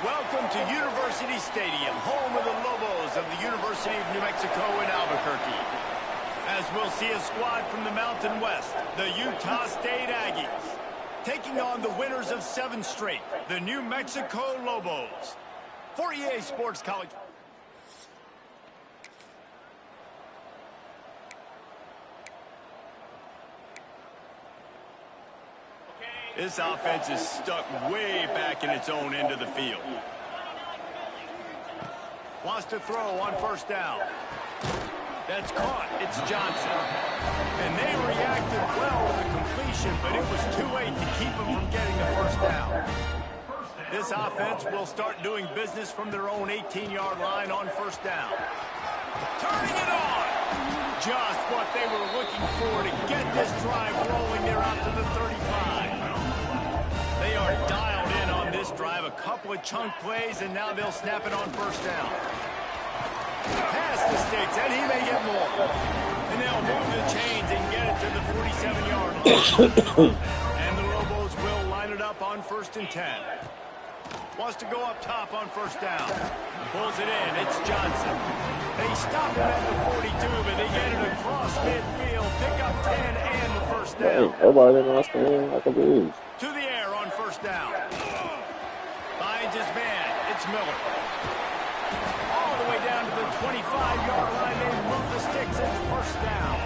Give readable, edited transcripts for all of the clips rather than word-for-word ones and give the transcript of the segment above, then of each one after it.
Welcome to University Stadium, home of the Lobos of the University of New Mexico in Albuquerque. As we'll see a squad from the Mountain West, the Utah State Aggies, taking on the winners of 7 straight, the New Mexico Lobos. For EA Sports College. This offense is stuck way back in its own end of the field. Wants to throw on first down. That's caught. It's Johnson. And they reacted well to the completion, but it was too late to keep them from getting the first down. This offense will start doing business from their own 18-yard line on first down. Turning it on. Just what they were looking for to get this drive rolling there out to the 35. They are dialed in on this drive. A couple of chunk plays, and now they'll snap it on first down. Past the sticks, and he may get more. And they'll move the chains and get it to the 47-yard line. And the Lobos will line it up on 1st and 10. Wants to go up top on first down. Pulls it in. It's Johnson. They stop him at the 42, but they get it across midfield. Pick up 10 and the first down. Everybody didn't understand like a blues. To the air on first down. Finds his man. It's Miller. All the way down to the 25-yard line. They move the sticks. It's first down.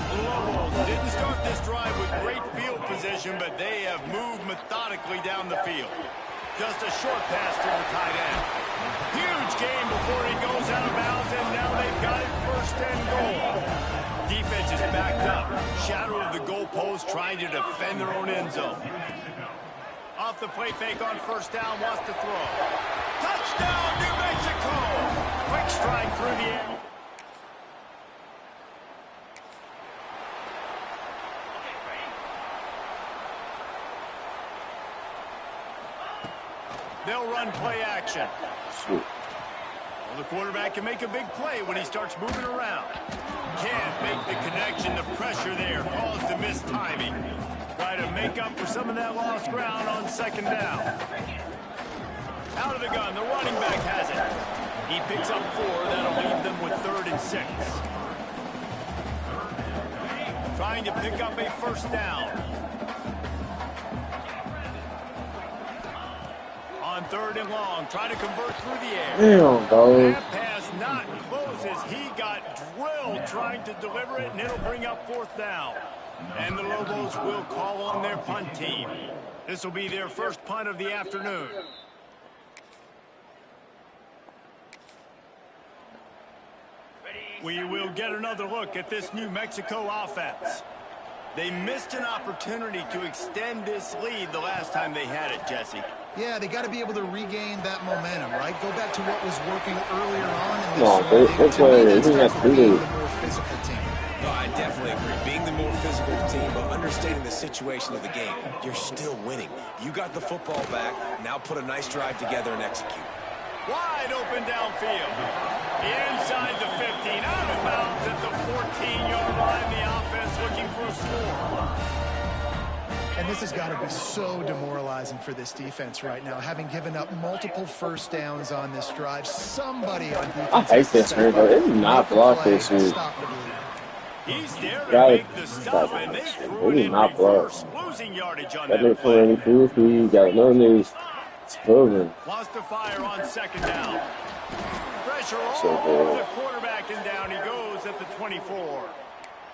The Lobos didn't start this drive with great field position, but they have moved methodically down the field. Just a short pass to the tight end. Huge gain before he goes out of bounds, and now they've got it 1st and goal. Defense is backed up. Shadow of the goalpost trying to defend their own end zone. Off the play fake on first down, wants to throw. Touchdown, New Mexico! Quick strike through the air. They'll run play action. Well, the quarterback can make a big play when he starts moving around. Can't make the connection. The pressure there caused the missed timing. Try to make up for some of that lost ground on 2nd down. Out of the gun, the running back has it. He picks up 4. That'll leave them with 3rd and 6. Trying to pick up a first down. On 3rd and long, try to convert through the air. Damn, dog. That pass not close as he got drilled trying to deliver it, and it'll bring up 4th down. And the Lobos will call on their punt team. This will be their first punt of the afternoon. We will get another look at this New Mexico offense. They missed an opportunity to extend this lead the last time they had it, Jesse. Yeah, they got to be able to regain that momentum, right? Go back to what was working earlier on in No, this that's being the more physical team. No, I definitely agree. Being the more physical team, but understanding the situation of the game, you're still winning. You got the football back. Now put a nice drive together and execute. Wide open downfield. Inside the 15. Out of bounds at the 14-yard line. The offense looking for a score. And this has got to be so demoralizing for this defense right now, having given up multiple first downs on this drive. Somebody on defense. I hate this man, though. It's not blocked this week. He's there to make the stop, and they threw it in reverse, losing yardage on that play. He got no news. It's moving. Wants to fire on 2nd down. Pressure all over the quarterback, and down he goes at the 24.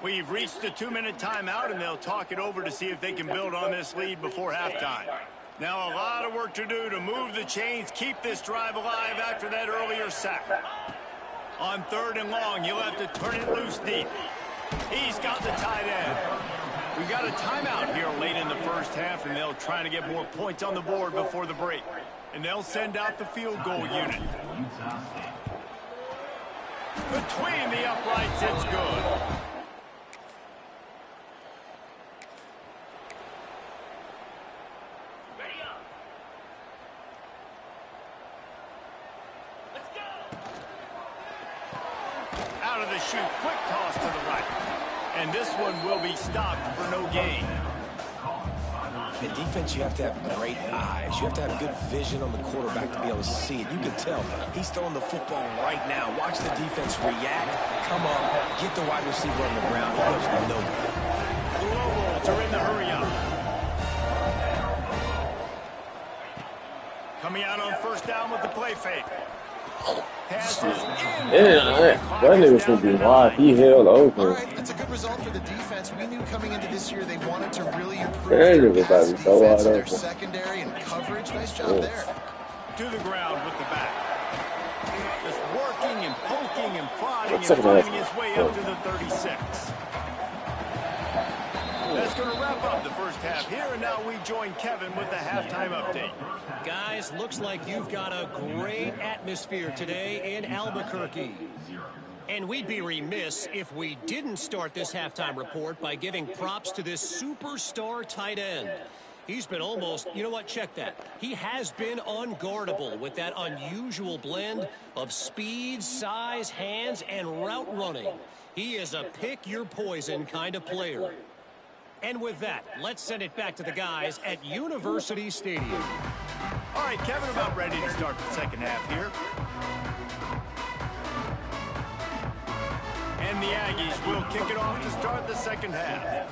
We've reached the 2-minute timeout, and they'll talk it over to see if they can build on this lead before halftime. Now a lot of work to do to move the chains, keep this drive alive after that earlier sack. On 3rd and long, you'll have to turn it loose deep. He's got the tight end. We got a timeout here late in the first half, and they'll try to get more points on the board before the break. And they'll send out the field goal unit. Between the uprights, it's good. Out of the chute, quick toss to the right. And this one will be stopped for no gain. In defense, you have to have great eyes. You have to have good vision on the quarterback to be able to see it. You can tell he's throwing the football right now. Watch the defense react, come up, get the wide receiver on the ground. He goes nowhere. The Lobos are in the hurry up. Coming out on first down with the play fake. Passes in. Yeah, that nigga's gonna be wide. He held open. All right, that's a good result for the defense. We knew coming into this year they wanted to really improve There their you go, pass baby. So defense, wide their open. secondary and coverage. Nice job there. To the ground with the back. Just working and poking and prodding and Second finding half. his way up to the 36. That's going to wrap up the first half here, and now we join Kevin with the halftime update. Guys, looks like you've got a great atmosphere today in Albuquerque. And we'd be remiss if we didn't start this halftime report by giving props to this superstar tight end. He's been almost, you know what, check that. He has been unguardable with that unusual blend of speed, size, hands, and route running. He is a pick-your-poison kind of player. And with that, let's send it back to the guys at University Stadium. All right, Kevin, about ready to start the second half here. And the Aggies will kick it off to start the second half.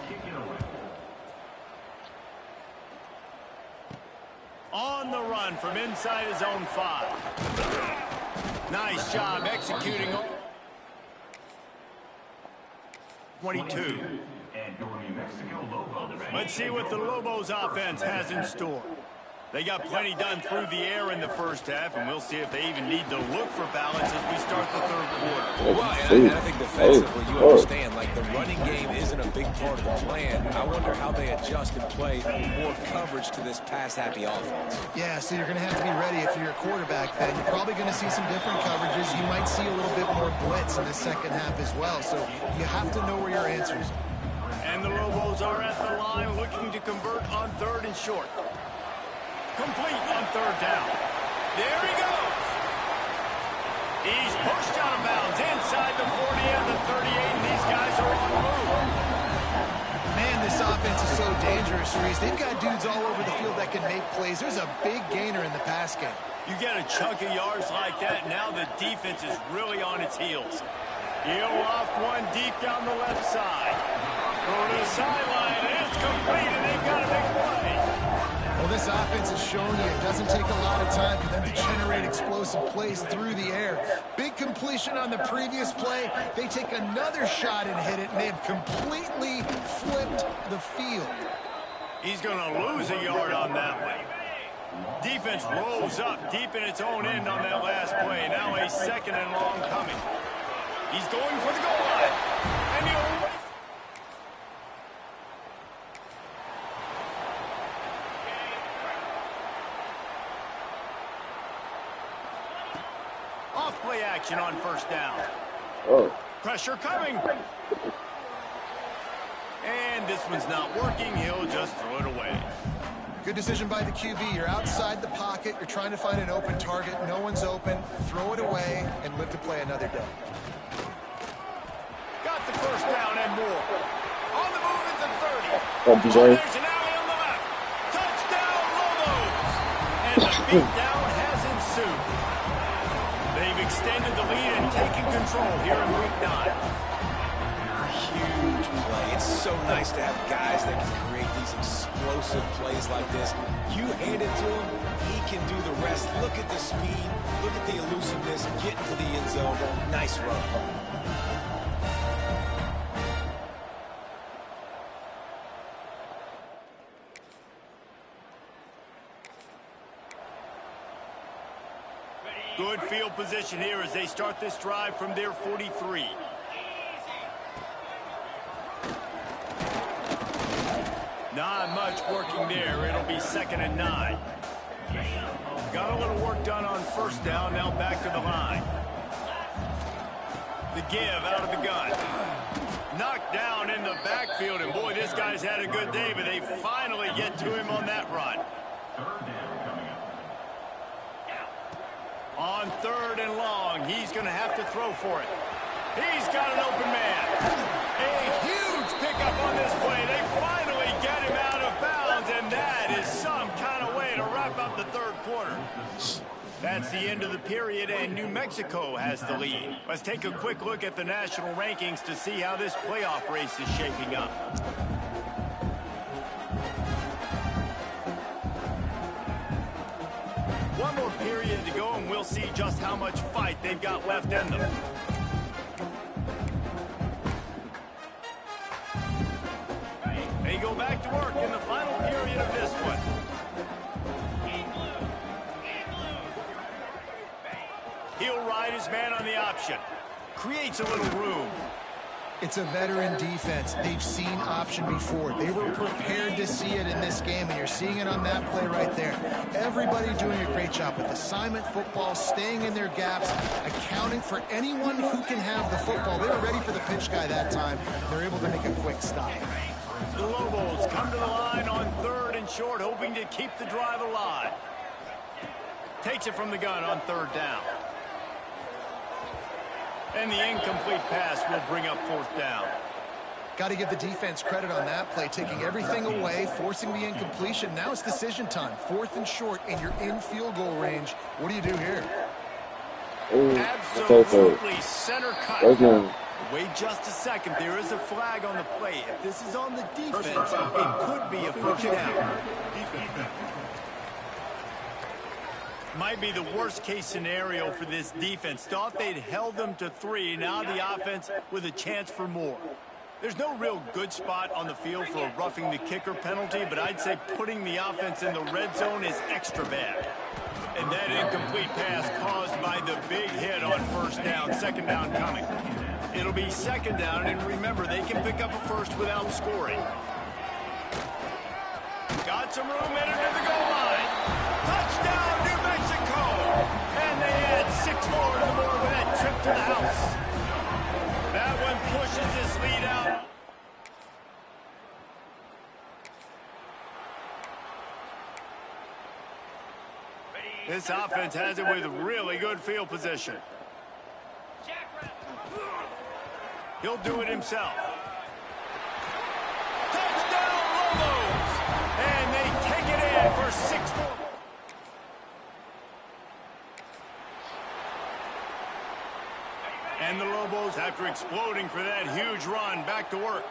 On the run from inside his own 5. Nice job executing. 22. Let's see what the Lobos offense has in store. They got plenty done through the air in the first half, and we'll see if they even need to look for balance as we start the third quarter. Well, and I think defensively, you understand, like the running game isn't a big part of the plan. I wonder how they adjust and play more coverage to this pass-happy offense. Yeah, so you're going to have to be ready if you're a quarterback then. You're probably going to see some different coverages. You might see a little bit more blitz in the second half as well, so you have to know where your answers are. And the Lobos are at the line looking to convert on third and short. Complete on third down. There he goes. He's pushed out of bounds inside the 40 and the 38, and these guys are on the move. Man, this offense is so dangerous, Reese. They've got dudes all over the field that can make plays. There's a big gainer in the pass game. You get a chunk of yards like that, now the defense is really on its heels. He'll off one deep down the left side. Go to the sideline, and it's complete, and they've got a big play. Well, this offense has shown you it doesn't take a lot of time for them to generate explosive plays through the air. Big completion on the previous play. They take another shot and hit it, and they have completely flipped the field. He's going to lose a yard on that one. Defense rolls up deep in its own end on that last play. Now a second and long coming. He's going for the goal line. And he'll... Off-play action on first down. Oh. Pressure coming. And this one's not working. He'll just throw it away. Good decision by the QB. You're outside the pocket. You're trying to find an open target. No one's open. Throw it away and live to play another day. Got the first down and more. On the move at the 30. Oh, DJ. There's an alley on the left. Touchdown, Lobos. And the beatdown has ensued. They've extended the lead and taken control here in week 9. Huge play. It's so nice to have guys that can create these explosive plays like this. You hand it to him, he can do the rest. Look at the speed, look at the elusiveness, get into the end zone. Nice run. Good field position here as they start this drive from their 43. Not much working there. It'll be 2nd and 9. Got a little work done on first down. Now back to the line. The give out of the gun. Knocked down in the backfield. And boy, this guy's had a good day, but they finally get to him on that run. On 3rd and long, he's going to have to throw for it. He's got an open man. A huge pickup on this play. They finally get him out of bounds, and that some kind of way to wrap up the third quarter. That's the end of the period, and New Mexico has the lead. Let's take a quick look at the national rankings to see how this playoff race is shaping up. One more period to go, and we'll see just how much fight they've got left in them. They go back to work in the final period of this one. He'll ride his man on the option. Creates a little room. It's a veteran defense. They've seen option before. They were prepared to see it in this game, and you're seeing it on that play right there. Everybody doing a great job with assignment football, staying in their gaps, accounting for anyone who can have the football. They were ready for the pitch guy that time. They're able to make a quick stop. The Lobos come to the line on 3rd and short, hoping to keep the drive alive. Takes it from the gun on 3rd down. And the incomplete pass will bring up 4th down. Got to give the defense credit on that play, taking everything away, forcing the incompletion. Now it's decision time. 4th and short, and you're in field goal range. What do you do here? Absolutely center cut. Wait just a second. There is a flag on the play. If this is on the defense, it could be a 1st down. Might be the worst-case scenario for this defense. Thought they'd held them to 3. Now the offense with a chance for more. There's no real good spot on the field for a roughing the kicker penalty, but I'd say putting the offense in the red zone is extra bad. And that incomplete pass caused by the big hit on 1st down. 2nd down coming. It'll be 2nd down, and remember, they can pick up a 1st without scoring. Got some room in it to the goal line. Touchdown, New Mexico! And they add 6 more to the board with that trip to the house. That one pushes this lead out. This offense has it with really good field position. He'll do it himself. Touchdown, Lobos! And they take it in for 6 more. And the Lobos, after exploding for that huge run, back to work.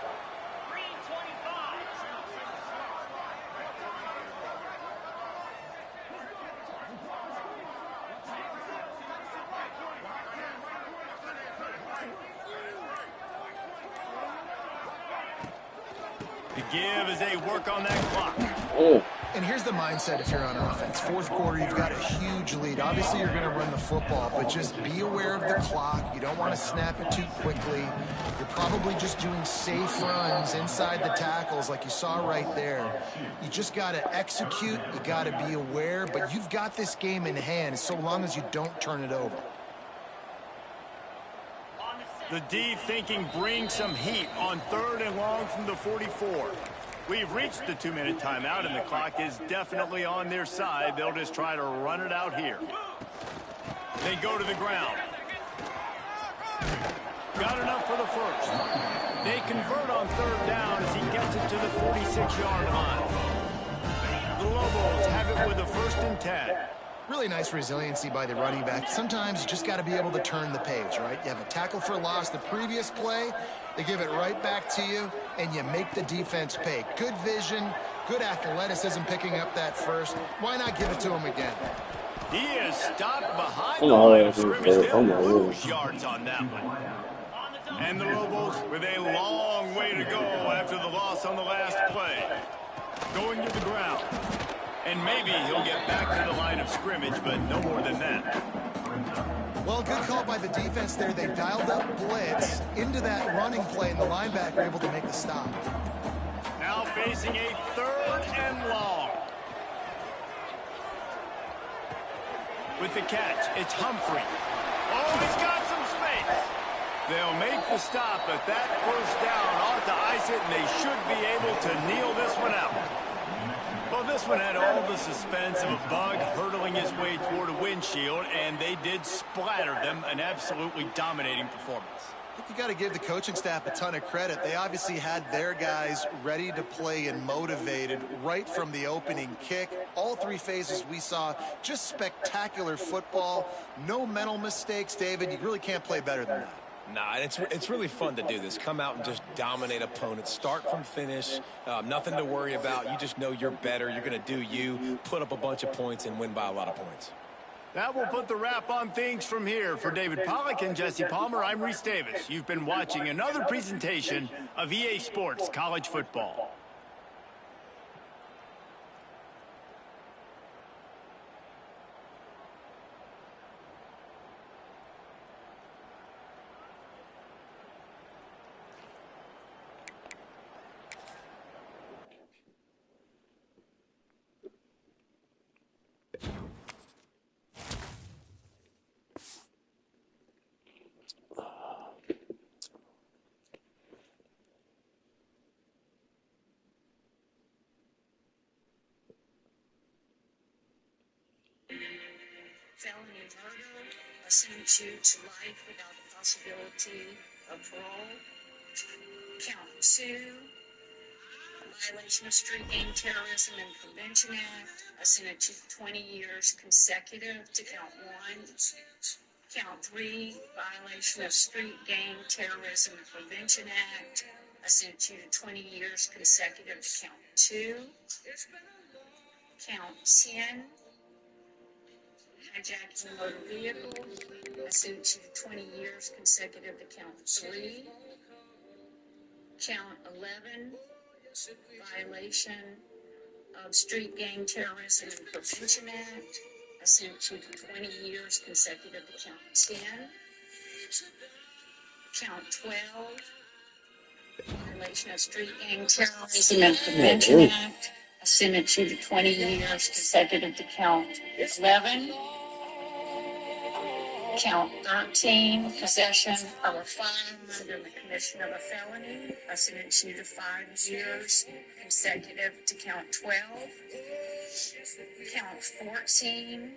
The give as they work on that clock. And here's the mindset if you're on offense. 4th quarter, you've got a huge lead. Obviously, you're going to run the football, but just be aware of the clock. You don't want to snap it too quickly. You're probably just doing safe runs inside the tackles like you saw right there. You just got to execute. You got to be aware, but you've got this game in hand so long as you don't turn it over. The D thinking bring some heat on 3rd and long from the 44. We've reached the 2-minute timeout, and the clock is definitely on their side. They'll just try to run it out here. They go to the ground. Got enough for the 1st. They convert on 3rd down as he gets it to the 46-yard line. The Lobos have it with a 1st and 10. Really nice resiliency by the running back. Sometimes you just got to be able to turn the page, right? You have a tackle for loss the previous play. They give it right back to you, and you make the defense pay. Good vision, good athleticism picking up that 1st. Why not give it to him again? He is stopped behind the line of scrimmage. They'll lose yards on that one. And the Lobos with a long way to go after the loss on the last play. Going to the ground. And maybe he'll get back to the line of scrimmage, but no more than that. Well, good call by the defense there. They dialed up blitz into that running play, and the linebacker able to make the stop. Now facing a 3rd and long. With the catch, it's Humphrey. Oh, he's got some space. They'll make the stop, but that 1st down ought to ice it, and they should be able to kneel this one out. Well, this one had all the suspense of a bug hurtling his way toward a windshield, and they did splatter them. An absolutely dominating performance. I think you got to give the coaching staff a ton of credit. They obviously had their guys ready to play and motivated right from the opening kick. All three phases we saw just spectacular football. No mental mistakes, David. You really can't play better than that. Nah, it's really fun to do this. Come out and just dominate opponents. Start from finish. Nothing to worry about. You just know you're better. You're going to do you, put up a bunch of points, and win by a lot of points. That will put the wrap on things from here. For David Pollack and Jesse Palmer, I'm Reese Davis. You've been watching another presentation of EA Sports College Football. Felony murder, a sentence you to life without the possibility of parole. Count 2, violation of Street Gang Terrorism and Prevention Act, a sentence you to 20 years consecutive to count 1. Count 3, violation of Street Gang Terrorism and Prevention Act, a sentence you to 20 years consecutive to count 2. Count 10, hijacking a motor vehicle, I sentence you to 20 years consecutive to count 3. Count 11, violation of Street Gang Terrorism and Prevention Act, I sentence you to 20 years consecutive to count 10. Count 12, violation of Street Gang Terrorism and Prevention Act, I sentence you to 20 years consecutive to count 11. Count 13, possession of a firearm under the commission of a felony, I sentence you to 5 years consecutive to count 12. Count 14,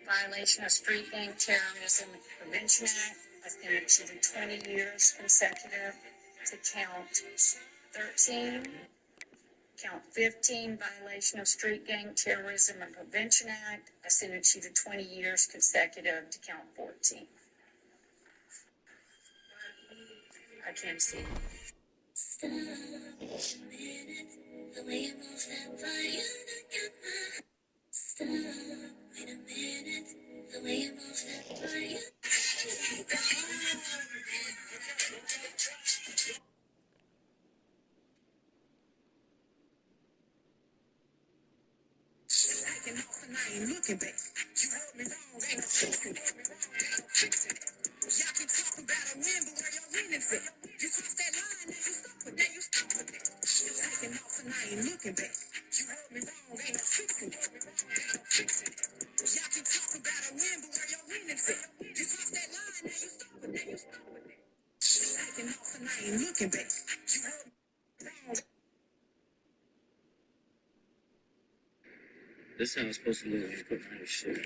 violation of Street Gang Terrorism and Prevention Act, I sentence you to 20 years consecutive to count 13. Count 15, violation of Street Gang Terrorism and Prevention Act, I sentence you to 20 years consecutive to count 14. I can't see. Stop a minute, the way you move that body, stop, wait a minute, the way you move that body. I ain't looking back. You heard me wrong, ain't no fixing it. Y'all can talk about a win, but where your winnings at? You crossed that line, now you stuck with that, you stuck with that. You're taking off and I ain't looking back. You heard me wrong, ain't no fixing it. Y'all can talk about a win, but where your winnings at? You crossed that line, now you stuck with that, you stuck with that. You're taking off and I ain't looking back. You heard me wrong. This is how it's supposed to look when you put on your shit.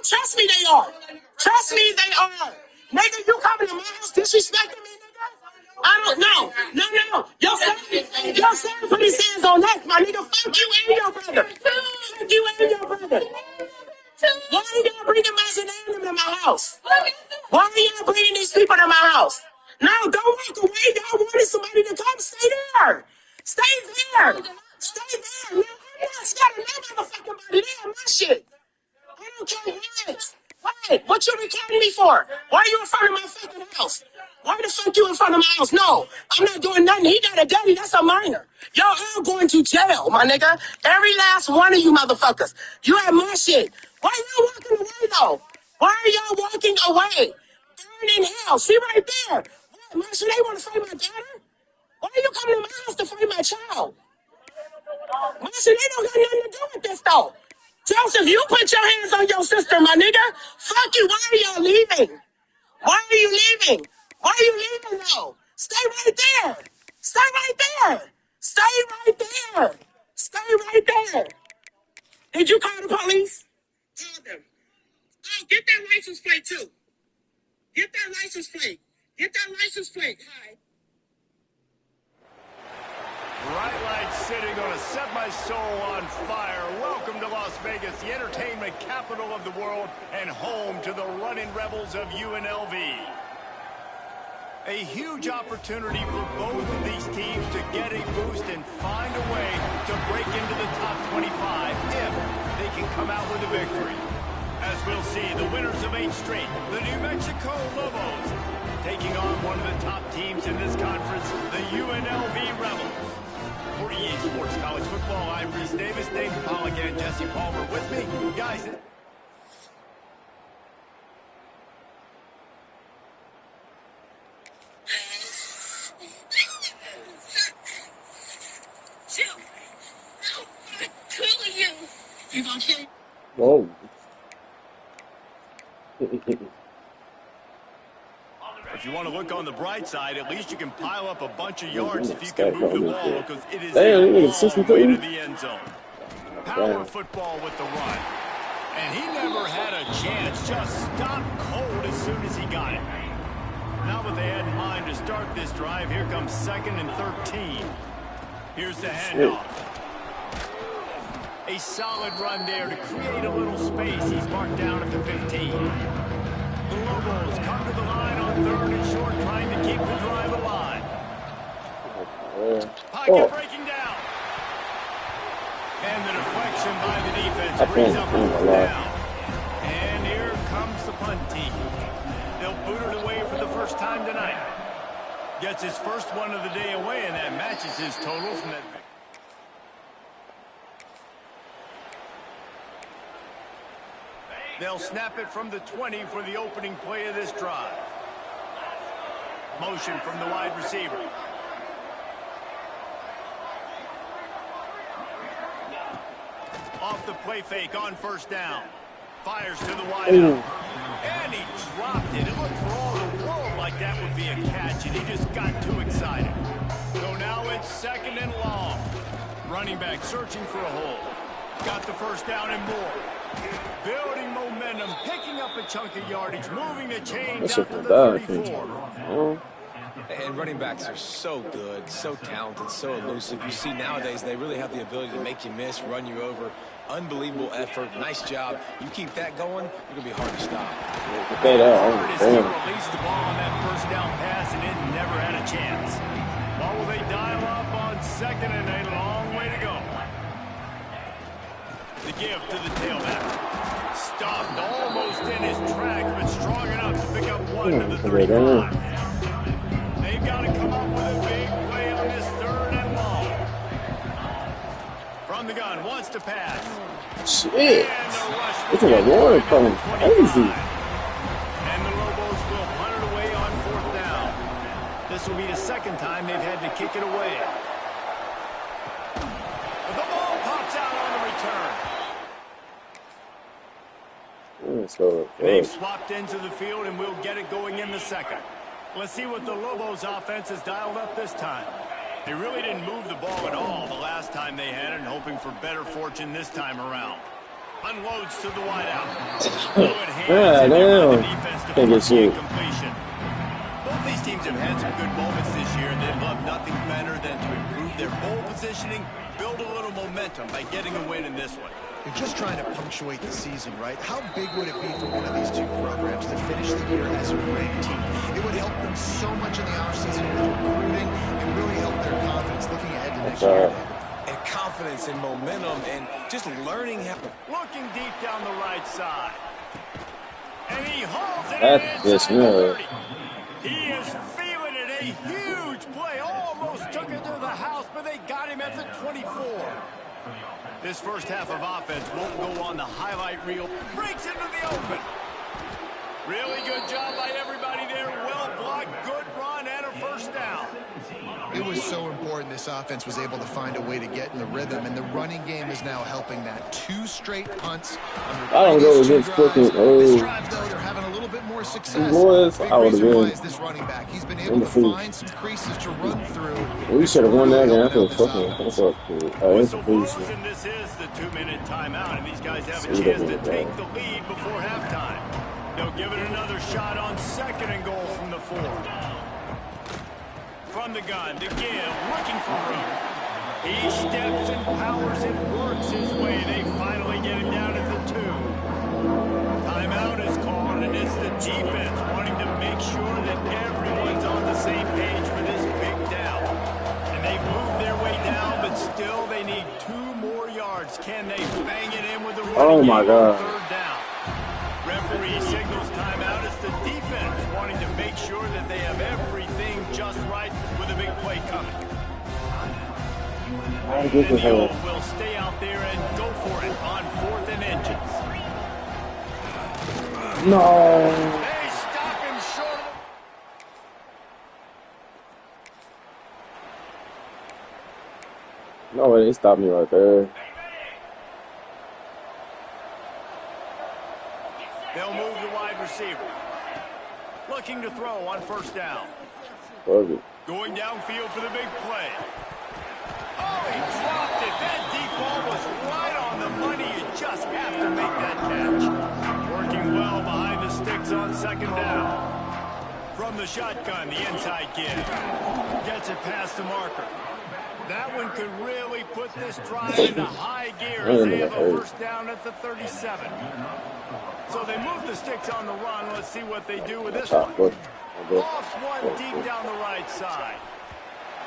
Trust me, they are. Trust me, they are. Nigga, you coming to my house disrespecting me, nigga? I don't know. No. Your son put his hands on that, my nigga. Fuck you and your brother. Fuck you and your brother. Why are y'all bringing Mazananum to my house? Why are y'all bringing these people to my house? No, don't walk away. Y'all wanted somebody to come. Stay there. Stay there. Stay there. No, I'm not scared of no motherfucking body. They have my shit. I don't care what. What you recording me for? Why are you in front of my fucking house? Why the fuck you in front of my house? No, I'm not doing nothing. He got a daddy. That's a minor. Y'all all going to jail, my nigga. Every last one of you motherfuckers. You have my shit. Why are y'all walking away, though? Why are y'all walking away? Burn in hell. See right there. Marshall, they want to fight my daughter? Why are you coming to my house to fight my child? Marshall, they don't got nothing to do with this, though. Joseph, you put your hands on your sister, my nigga. Fuck you. Why are y'all leaving? Why are you leaving? Why are you leaving, though? Stay right there. Stay right there. Stay right there. Stay right there. Did you call the police? Call them. Oh, get that license plate, too. Get that license plate. Get that license plate. Hi. Bright lights sitting on a set my soul on fire. Welcome to Las Vegas, the entertainment capital of the world and home to the running rebels of UNLV. A huge opportunity for both of these teams to get a boost and find a way to break into the top 25 if they can come out with a victory. As we'll see, the winners of 8 straight, the New Mexico Lobos, taking on one of the top teams in this conference, the UNLV Rebels. For EA Sports College Football, I'm Reese Davis, Dave Pollock, and Jesse Palmer with me. Guys, You gonna kill me? Whoa. if you want to look on the bright side, at least you can pile up a bunch of yards if you can move the ball, because it is a long way to the end zone. Power football with the run. And he never had a chance, just stopped cold as soon as he got it. Now what they had in mind to start this drive, here comes 2nd and 13. Here's the handoff. A solid run there to create a little space. He's marked down at the 15. The Lobos come to the line on 3rd and short, trying to keep the drive alive. Pocket breaking down. And the deflection by the defense brings up 4th down. And here comes the punt team. They'll boot it away for the first time tonight. Gets his first one of the day away, and that matches his total from that. They'll snap it from the 20 for the opening play of this drive. Motion from the wide receiver. Off the play fake on 1st down. Fires to the wide out. And he dropped it. It looked for all the world like that would be a catch, and he just got too excited. So now it's 2nd and long. Running back searching for a hole. Got the 1st down and more. Building momentum, picking up a chunk of yardage, moving the chains out to the 34. And running backs are so good, so talented, so elusive. You see nowadays they really have the ability to make you miss, run you over. Unbelievable effort. Nice job. You keep that going, you're going to be hard to stop. He released the ball on that 1st down pass and it never had a chance. What will they dial up on 2nd and a long way to go? The give to the tailback. Stopped almost in his tracks, but strong enough to pick up 1 to the 35. They've got to come up with a big play on this 3rd and long. From the gun, wants to pass. Shit. It's a warning coming crazy. And the Lobos will punt it away on 4th down. This will be the 2nd time they've had to kick it away. The ball pops out on the return. They've swapped into the field, and we'll get it going in the 2nd. Let's see what the Lobos offense has dialed up this time. They really didn't move the ball at all the last time they had it, and hoping for better fortune this time around. Unloads to the wideout. Good hands the defense to force the incompletion. Both these teams have had some good moments this year, and they'd love nothing better than to improve their bowl positioning, build a little momentum by getting a win in this one. You're just trying to punctuate the season, right? How big would it be for one of these two programs to finish the year as a ranked team? It would help them so much in the offseason with recruiting and really help their confidence looking ahead to next year. And confidence and momentum and just learning how. Looking deep down the right side. And he hauls it That's inside the 30. He is feeling it. A huge play. Almost took it to the house, but they got him at the 24. This first half of offense won't go on the highlight reel. Breaks into the open. Really good job by everybody there. Well blocked, good run, and a It was so important this offense was able to find a way to get in the rhythm, and the running game is now helping that. 2 straight punts on their I don't know if previous it's 2 fucking drives. This drive, though, they're having a little bit more success. boys. Big I would have reason why been is this running back. He's been in able the to food. find some creases to run through. We should have won that game after This fucking offense. Whistle blows, and this is the 2-minute timeout, and these guys have a chance to take the lead before halftime. They'll give it another shot on 2nd and goal from the 4. From the gun, to give, looking for room. He steps and powers and works his way. They finally get him down at the 2. Timeout is called, and it's the defense wanting to make sure that everyone's on the same page for this big down. And they've moved their way down, but still they need 2 more yards. Can they bang it in with the running Oh my game God. on 3rd down? Referee signals timeout. It's the defense wanting to make sure that they have everything just right with a big play coming. And the Old will stay out there and go for it on 4th and inches. No. They stop him short of... No way, they stopped me right there. They'll move the wide receiver. Looking to throw on 1st down. Fuck it. Going downfield for the big play. Oh, he dropped it. That deep ball was right on the money. You just have to make that catch. Working well behind the sticks on 2nd down. From the shotgun, the inside give. Gets it past the marker. That one could really put this drive into high gear as they have a 1st down at the 37. So they move the sticks on the run. Let's see what they do with this one. Lofts one deep down the right side.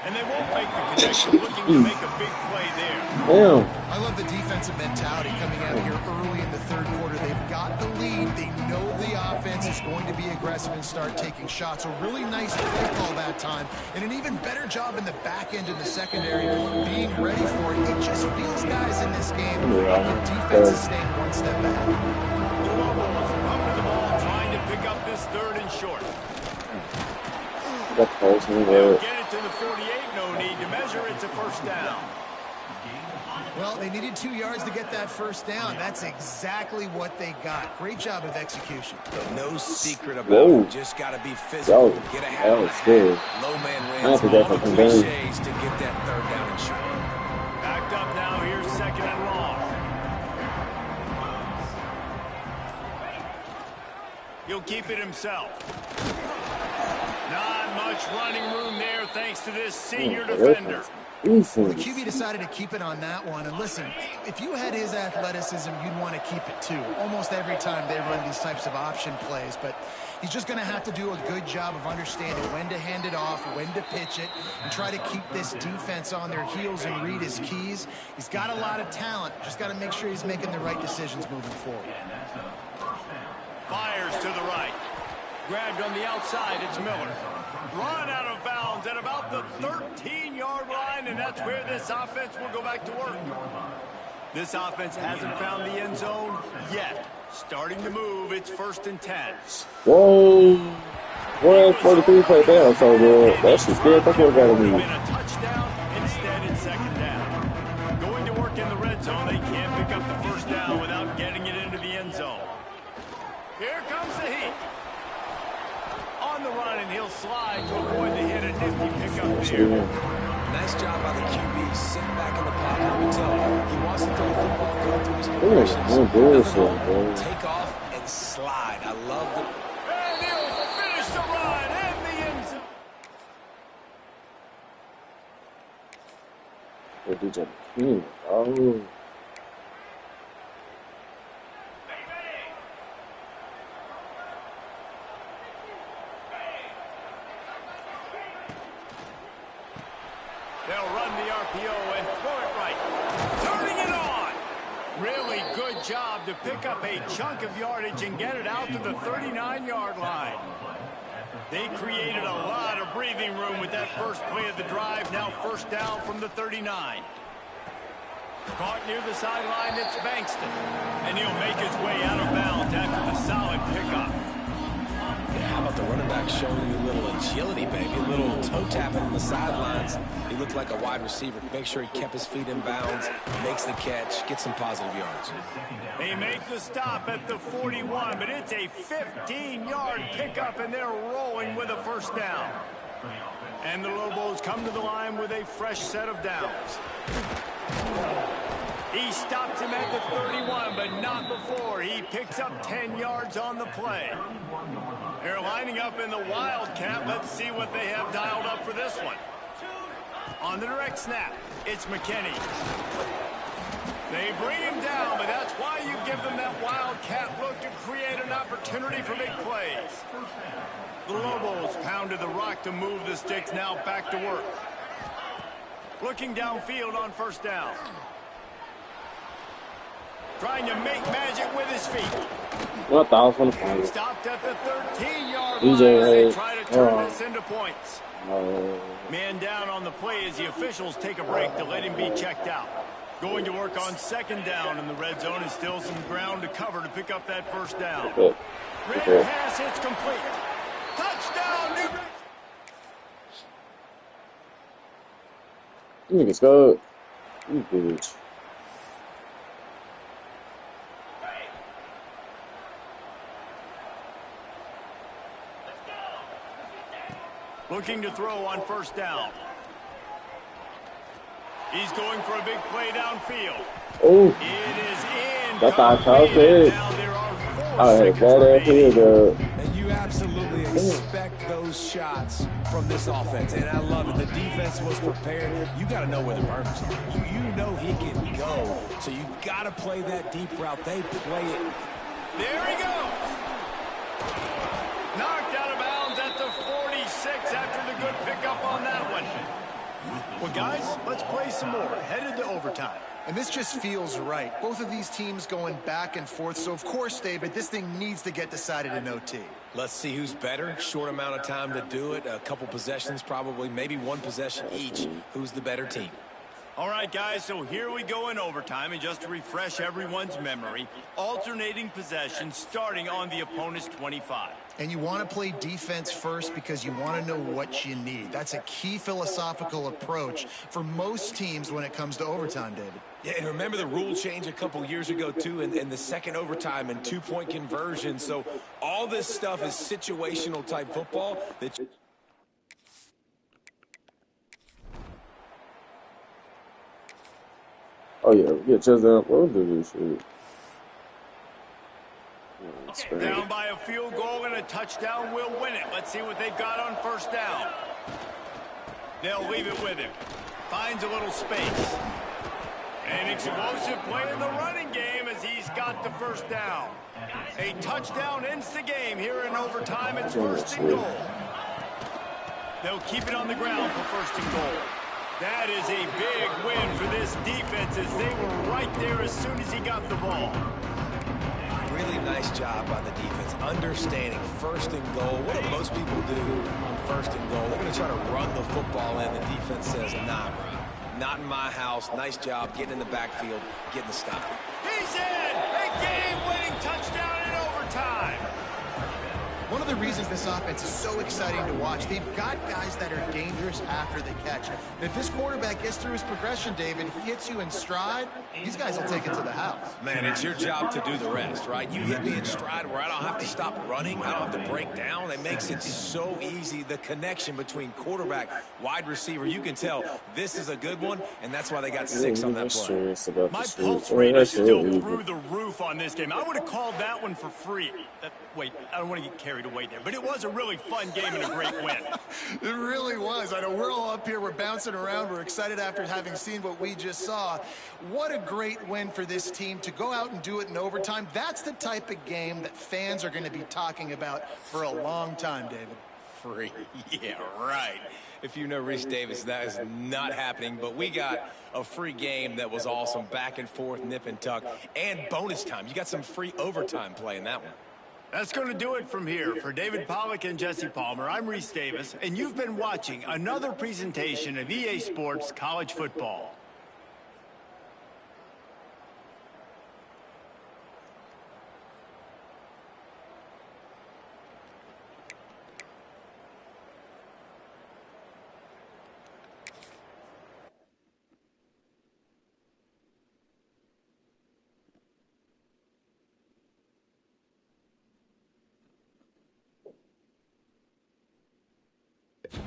And they won't make the connection, looking to make a big play there. Damn. I love the defensive mentality coming out here early in the 3rd quarter. They've got the lead. They know the offense is going to be aggressive and start taking shots. A really nice play call that time. And an even better job in the back end of the secondary being ready for it. It just feels, guys, in this game, the defense is staying 1 step back. The Lobos come to the ball, trying to pick up this 3rd and short. That's close. They'll get it to the 48. No need to measure. It's a 1st down. Well, they needed 2 yards to get that 1st down. That's exactly what they got. Great job of execution. No secret about it. Just got to be physical. Get a That was good. Low man I wins. forgot All the fucking game. cliches to get that 3rd down and short. Backed up now. Here's 2nd and long. He'll keep it himself. Not much running room there thanks to this senior defender. Well, the QB decided to keep it on that one. And listen, if you had his athleticism, you'd want to keep it too. Almost every time they run these types of option plays. But he's just going to have to do a good job of understanding when to hand it off, when to pitch it, and try to keep this defense on their heels and read his keys. He's got a lot of talent. Just got to make sure he's making the right decisions moving forward. Fires to the right. Grabbed on the outside, it's Miller. Run out of bounds at about the 13-yard line, and that's where this offense will go back to work. This offense hasn't found the end zone yet. Starting to move, it's 1st and 10. Whoa. 143 play down, so that's just good. That's what I got to do. A touchdown, instead it's 2nd down. Going to work in the red zone, they can't pick up the 1st down without getting it into the end zone. Here comes the heat. On the run, and he'll slide to avoid the hit. A nifty pickup there. Nice job by the QB. Sit back in the pocket. You can tell he wants to throw the football, go through his progressions. Take off and slide. I love it. And he'll finish the run in the end zone. Oh. They'll run the RPO and throw it right. Turning it on. Really good job to pick up a chunk of yardage and get it out to the 39-yard line. They created a lot of breathing room with that first play of the drive. Now 1st down from the 39. Caught near the sideline, it's Bankston. And he'll make his way out of bounds after the solid pickup. How about the running back quarterback showing you a little agility, baby, a little toe tapping on the sidelines. He looked like a wide receiver. Make sure he kept his feet in bounds, makes the catch, gets some positive yards. They make the stop at the 41, but it's a 15-yard pickup, and they're rolling with a first down. And the Lobos come to the line with a fresh set of downs. He stops him at the 31, but not before. He picks up 10 yards on the play. They're lining up in the Wildcat. Let's see what they have dialed up for this one. On the direct snap, it's McKinney. They bring him down, but that's why you give them that Wildcat look to create an opportunity for big plays. The Lobos pounded the rock to move the sticks, now back to work. Looking downfield on first down. Trying to make magic with his feet. What the hell's on the final? Stopped at the 13-yard line as they try to turn this into points. Man down on the play as the officials take a break to let him be checked out. Going to work on second down in the red zone, and still some ground to cover to pick up that first down. Red pass, it's complete. Touchdown, New Mexico. Niggas go. You bitch. Looking to throw on first down. He's going for a big play downfield. Oh, It is in. that's how I called it. Now there are 4 I had seconds that ass here, remaining. girl. And you absolutely expect those shots from this offense. And I love it. The defense was prepared. You got to know where the burners are. You know he can go. So you got to play that deep route. They play it. There he goes. Knocked out of bounds at the 46 after the good pickup on that one. Well, guys, let's play some more. Headed to overtime. And this just feels right. Both of these teams going back and forth. So, of course, David, this thing needs to get decided in OT. Let's see who's better. Short amount of time to do it. A couple possessions probably. Maybe one possession each. Who's the better team? All right, guys, so here we go in overtime. And just to refresh everyone's memory, alternating possessions starting on the opponent's 25. And you want to play defense first because you want to know what you need. That's a key philosophical approach for most teams when it comes to overtime, David. Yeah, and remember the rule change a couple years ago, too, in the second overtime and two-point conversion. So all this stuff is situational type football. Oh, yeah, get just up. We'll do this shit. Down by a field goal and a touchdown will win it. Let's see what they've got on first down. They'll leave it with him. Finds a little space. An explosive play in the running game as he's got the first down. A touchdown ends the game here in overtime. It's first and goal. They'll keep it on the ground for first and goal. That is a big win for this defense as they were right there as soon as he got the ball. Really nice job by the defense, understanding first and goal. What do most people do on first and goal? They're going to try to run the football in. The defense says, nah, bro. Not in my house. Nice job getting in the backfield, getting the stop. He's in! A game-winning touchdown in overtime! One of the reasons this offense is so exciting to watch, they've got guys that are dangerous after the catch. And if this quarterback gets through his progression, David, he hits you in stride, these guys will take it to the house. Man, it's your job to do the rest, right? You hit me in stride where I don't have to stop running. I don't have to break down. It makes it so easy. The connection between quarterback, wide receiver, you can tell this is a good one, and that's why they got 6 on that play. My pulse rate is still through the roof on this game. I would have called that one for free. Wait, I don't want to get carried away there, but it was a really fun game and a great win. It really was. I know we're all up here, we're bouncing around, we're excited after having seen what we just saw. What a great win for this team to go out and do it in overtime. That's the type of game that fans are going to be talking about for a long time, David. Free. Yeah, right. If you know Reese Davis, that is not happening, but we got a free game that was awesome, back and forth, nip and tuck, and bonus time. You got some free overtime play in that one. That's going to do it from here. For David Pollack and Jesse Palmer, I'm Reese Davis, and you've been watching another presentation of EA Sports College Football. Right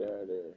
out there.